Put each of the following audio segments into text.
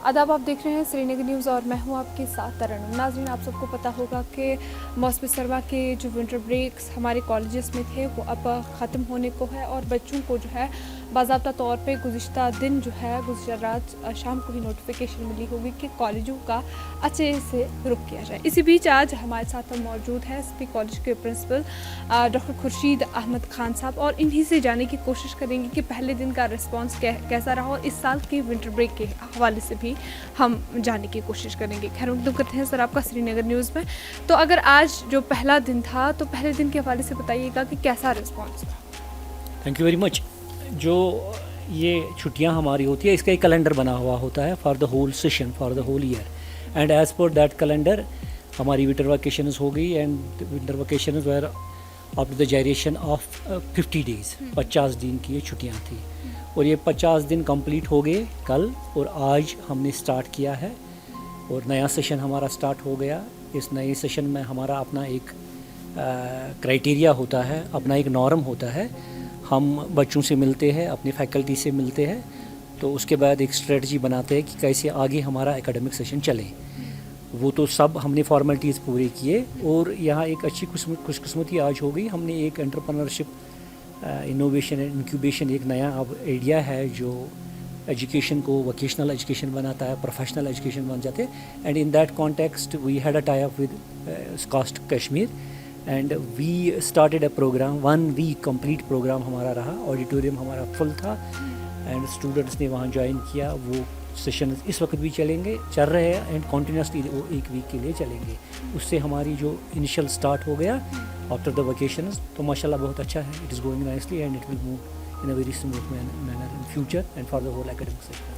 आदाब, आप देख रहे हैं श्रीनगर न्यूज़ और मैं हूं आपके साथ तरन्नुम। नाज़रीन, आप सबको पता होगा कि मौसम सरमा के जो विंटर ब्रेक्स हमारे कॉलेजेस में थे वो अब ख़त्म होने को है और बच्चों को जो है बाज़ाब्ता तौर पे गुज़िश्ता दिन जो है गुज़िश्ता रात शाम को ही नोटिफिकेशन मिली होगी कि कॉलेजों का अच्छे से रुख किया जाए। इसी बीच आज हमारे साथ मौजूद है एसपी कॉलेज के प्रिंसिपल डॉक्टर खुर्शीद अहमद खान साहब और इन्हीं से जानने की कोशिश करेंगे कि पहले दिन का रिस्पॉन्स कैसा रहा और इस साल के विंटर ब्रेक के हवाले से भी हम जानने की कोशिश करेंगे। खैर मकदम करते हैं सर आपका श्रीनगर न्यूज़ में। तो अगर आज जो पहला दिन था तो पहले दिन के हवाले से बताइएगा कि कैसा रिस्पॉन्स था। Thank you very much. जो ये छुट्टियां हमारी होती है इसका एक कैलेंडर बना हुआ होता है for the whole session, for the whole year, and as per that calendar हमारी विंटर वैकेशंस हो गई and winter vacations were after the duration of 50 days 50 दिन की ये छुट्टियां थी और ये 50 दिन कंप्लीट हो गए कल और आज हमने स्टार्ट किया है और नया सेशन हमारा स्टार्ट हो गया। इस नए सेशन में हमारा अपना एक क्राइटेरिया होता है, अपना एक नॉर्म होता है। हम बच्चों से मिलते हैं, अपनी फैकल्टी से मिलते हैं, तो उसके बाद एक स्ट्रेटजी बनाते हैं कि कैसे आगे हमारा एकेडमिक सेशन चले। वो तो सब हमने फॉर्मेलिटीज़ पूरे किए और यहाँ एक अच्छी खुशकिस्मती आज हो गई। हमने एक एंटरप्रेन्योरशिप इनोवेशन एंड इंक्यूबेशन एक नया अब आइडिया है जो एजुकेशन को वोकेशनल एजुकेशन बनाता है, प्रोफेशनल एजुकेशन बन जाते हैं। And in that context we had a tie up with cast Kashmir and we started a program. 1 week complete program हमारा रहा, ऑडिटोरियम हमारा फुल था एंड स्टूडेंट्स ने वहाँ ज्वाइन किया। वो सेशन इस वक्त भी चल रहे हैं एंड कॉन्टीन्यूसली वो 1 वीक के लिए चलेंगे। उससे हमारी जो इनिशियल स्टार्ट हो गया आफ्टर द वेकेशंस तो माशाल्लाह बहुत अच्छा है। It is going nicely and it will move in a very smooth manner in future and for the whole academic session.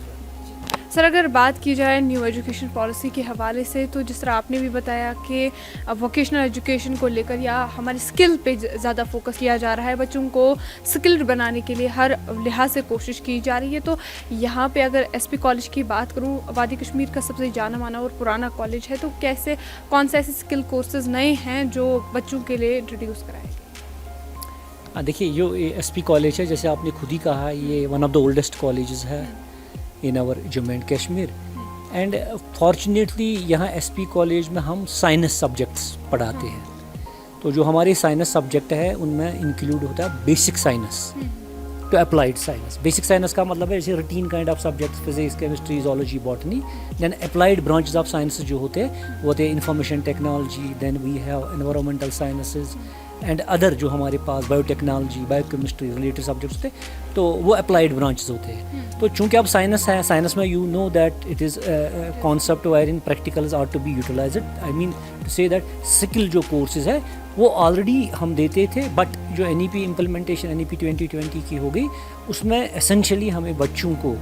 Sir अगर बात की जाए न्यू एजुकेशन पॉलिसी के हवाले से तो जिस तरह आपने भी बताया कि वोकेशनल एजुकेशन को लेकर या हमारी स्किल पे ज़्यादा फोकस किया जा रहा है, बच्चों को स्किल्ड बनाने के लिए हर लिहाज से कोशिश की जा रही है। तो यहाँ पे अगर एसपी कॉलेज की बात करूँ, वादी कश्मीर का सबसे जाना माना और पुराना कॉलेज है, तो कौन से ऐसे स्किल कोर्सेज नए हैं जो बच्चों के लिए इंट्रोड्यूस कराए? देखिए जो एसपी कॉलेज है, जैसे आपने खुद ही कहा, ये one of the oldest colleges है in our Jammu and Kashmir and fortunately यहाँ एसपी कॉलेज में हम साइंस सब्जेक्ट्स पढ़ाते हैं। तो जो हमारे साइंस सब्जेक्ट है उनमें इंक्लूड होता है basic science to applied science. Basic science का मतलब है जैसे routine kind of subjects, physics, chemistry, zoology, botany. Then applied branches of science जो होते हैं वो होते हैं information technology, then we have environmental sciences and other जो हमारे पास बायोटेक्नोलॉजी, बायोकेमिस्ट्री रिलेटेड सब्जेक्ट्स होते हैं, तो वो अप्लाइड ब्रांचेस होते हैं। तो चूँकि अब साइंस है, साइंस में you know that it is concept where in practicals are to be utilized. I mean to say that skill जो कोर्सेज है वो ऑलरेडी हम देते थे, बट जो NEP इम्प्लीमेंटेशन NEP 2020 की हो गई उसमें एसेंशियली हमें बच्चों को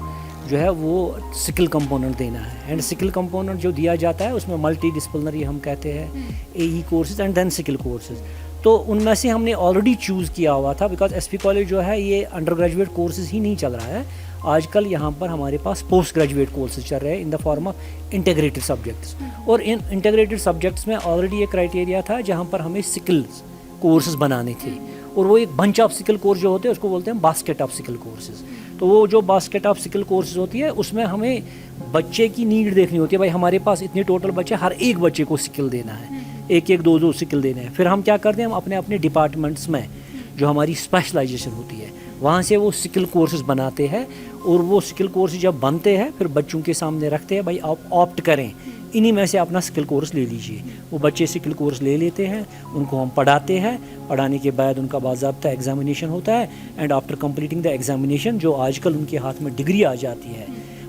जो है वो स्किल कंपोनेंट देना है। एंड स्किल कंपोनेंट जो दिया जाता है उसमें मल्टी डिसिप्लिनरी हम कहते हैं AE courses and then skill courses. तो उनमें से हमने ऑलरेडी चूज़ किया हुआ था बिकॉज एसपी कॉलेज जो है ये अंडर ग्रेजुएट कोर्सेज ही नहीं चल रहा है आजकल। यहाँ पर हमारे पास पोस्ट ग्रेजुएट कोर्सेज चल रहे हैं in the form of integrated subjects. और इन इंटीग्रेटेड सब्जेक्ट्स में ऑलरेडी एक क्राइटेरिया था जहाँ पर हमें स्किल्स कोर्सेज बनाने थे और वो एक बंच ऑफ स्किल कोर्स जो होते हैं उसको बोलते हैं बास्केट ऑफ स्किल कोर्सेज। तो वो जो बास्केट ऑफ स्किल कोर्सेज होती है उसमें हमें बच्चे की नीड देखनी होती है। भाई हमारे पास इतने टोटल बच्चे, हर एक बच्चे को स्किल देना है, एक एक दो स्किल देने हैं। फिर हम क्या करते हैं, हम अपने अपने डिपार्टमेंट्स में जो हमारी स्पेशलाइजेशन होती है वहाँ से वो स्किल कोर्सेज बनाते हैं और वो स्किल कोर्सेज जब बनते हैं फिर बच्चों के सामने रखते हैं, भाई आप ऑप्ट करें, इन्हीं में से अपना स्किल कोर्स ले लीजिए। वो बच्चे स्किल कोर्स ले लेते हैं, उनको हम पढ़ाते हैं, पढ़ाने के बाद उनका बाज़ाब्ता एग्जामिनेशन होता है and after completing the examination जो आजकल उनके हाथ में डिग्री आ जाती है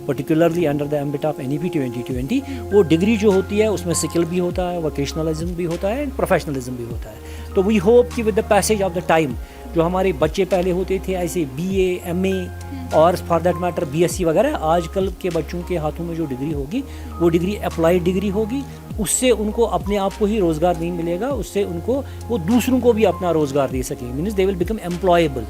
particularly under the ambit of NEP 2020, वो डिग्री जो होती है उसमें स्किल भी होता है, वोकेशनलिज्म भी होता है एंड प्रोफेशनलिज्म भी होता है। तो वी होप कि with the passage of the time जो हमारे बच्चे पहले होते थे ऐसे BA, MA और फॉर दैट मैटर BSc वगैरह, आजकल के बच्चों के हाथों में जो डिग्री होगी वो डिग्री अप्लाइड डिग्री होगी। उससे उनको अपने आप को ही रोज़गार नहीं मिलेगा, उससे उनको वो दूसरों को भी अपना रोज़गार दे सकेंगे। Means they will become employable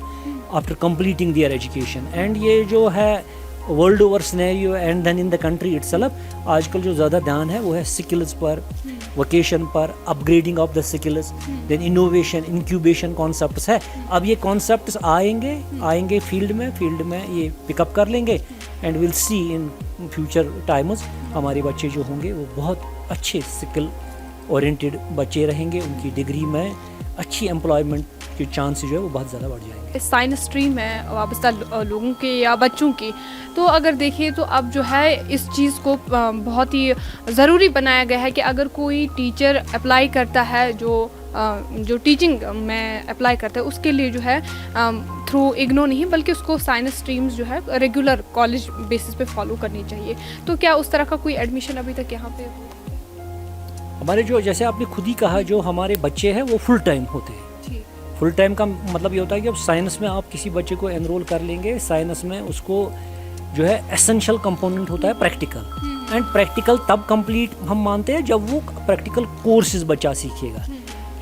after completing their education. And ये जो है world over scenario and then in the country itself आजकल जो ज़्यादा ध्यान है वो है स्किल्स पर, वोकेशन पर, upgrading of the skills, then innovation, incubation concepts है। अब ये कॉन्सेप्ट्स आएंगे फील्ड में ये पिकअप कर लेंगे and will see in future times ہمارے بچے جو ہوں گے وہ بہت اچھے اسکل اورینٹیڈ بچے رہیں گے, ان کی ڈگری میں اچھی امپلائمنٹ کے چانسز جو ہے وہ بہت زیادہ بڑھ جائیں گے. سائنس اسٹریم ہے وابستہ لوگوں کے یا بچوں کی, تو اگر دیکھیں تو اب جو ہے اس چیز کو بہت ہی ضروری بنایا گیا ہے کہ اگر کوئی ٹیچر اپلائی کرتا ہے جو ٹیچنگ میں اپلائی کرتا ہے اس کے لیے جو ہے تھرو اگنو نہیں بلکہ اس کو سائنس اسٹریمز جو ہے ریگولر کالج بیسس پہ فالو کرنی چاہیے. تو کیا اس طرح کا کوئی ایڈمیشن ابھی تک یہاں پہ؟ ہمارے جو جیسے آپ نے خود ہی کہا جو ہمارے بچے ہیں وہ فل ٹائم ہوتے ہیں. فل ٹائم کا مطلب یہ ہوتا ہے کہ اب سائنس میں آپ کسی بچے کو انرول کر لیں گے, سائنس میں اس کو جو ہے اسینشیل کمپوننٹ ہوتا ہے پریکٹیکل, اینڈ پریکٹیکل تب کمپلیٹ ہم مانتے ہیں جب وہ پریکٹیکل کورسز بچہ سیکھے گا.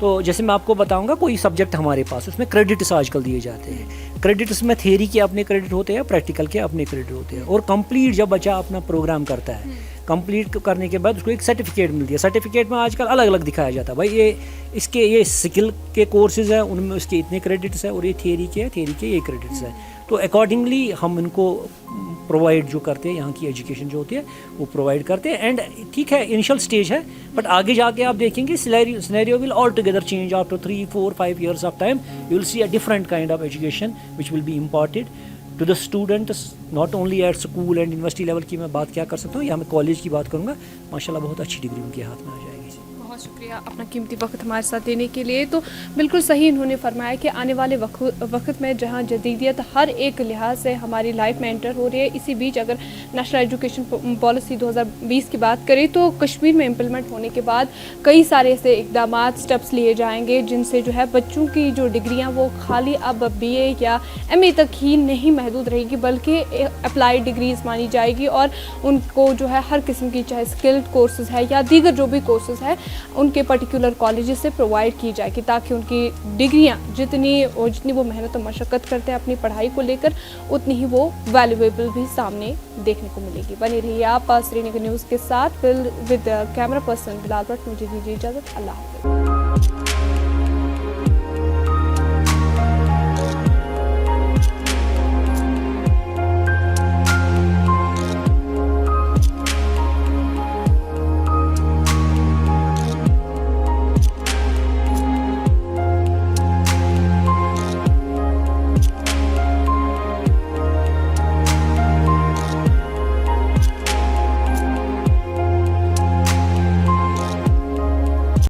تو جیسے میں آپ کو بتاؤں گا کوئی سبجیکٹ ہمارے پاس اس میں کریڈٹس آج کل دیے جاتے ہیں. کریڈٹس میں تھیوری کے اپنے کریڈٹ ہوتے ہیں, پریکٹیکل کے اپنے کریڈٹ ہوتے ہیں, اور کمپلیٹ جب بچہ اپنا پروگرام کرتا ہے کمپلیٹ کرنے کے بعد اس کو ایک سرٹیفکیٹ ملتی ہے. سرٹیفکیٹ میں آج کل الگ الگ دکھایا جاتا ہے بھائی یہ اسکل کے کورسز ہیں, ان میں اس کے اتنے کریڈٹس ہیں, اور یہ تھیوری کے یہ کریڈٹس ہیں. تو اکارڈنگلی ہم ان کو پرووائڈ جو کرتے ہیں, یہاں کی ایجوکیشن جو ہوتی ہے وہ پرووائڈ کرتے ہیں. اینڈ ٹھیک ہے انیشل اسٹیج ہے, بٹ آگے جا کے آپ دیکھیں گے scenario will all together change after 3, 4, 5 years of time. You will see a different kind of education which will be imparted to the students, not only at school and university level کی میں بات کیا کر سکتا ہوں, یا میں college کی بات کروں گا, ماشاء اللہ بہت اچھی ڈگری ان کے ہاتھ میں آ جائے گی. بہت شکریہ اپنا قیمتی وقت ہمارے ساتھ دینے کے لیے. تو بالکل صحیح انہوں نے فرمایا کہ آنے والے وقت میں جہاں جدیدیت ہر ایک لحاظ سے ہماری لائف میں انٹر ہو رہی ہے, اسی بیچ اگر نیشنل ایجوکیشن پالیسی 2020 کی بات کریں تو کشمیر میں امپلیمنٹ ہونے کے بعد کئی سارے ایسے اقدامات اسٹیپس لیے جائیں گے جن سے جو ہے بچوں کی جو ڈگریاں وہ خالی اب BA یا MA تک ہی نہیں محدود رہے گی بلکہ اپلائیڈ ڈگریز مانی جائے گی, اور ان کو جو ہے ہر قسم کی چاہے اسکلڈ کورسز ہے یا دیگر جو بھی کورسز ہے ان کے پرٹیکولر کالجز سے پرووائڈ کی جائے گی, تاکہ ان کی ڈگریاں جتنی وہ محنت و مشقت کرتے ہیں اپنی پڑھائی کو لے کر اتنی ہی وہ ویلیویبل بھی سامنے دیکھنے کو ملے گی. بنے رہیے آپ سری نگر نیوز کے ساتھ with camera person Bilal but. مجھے دیجیے اجازت, اللہ حافظ.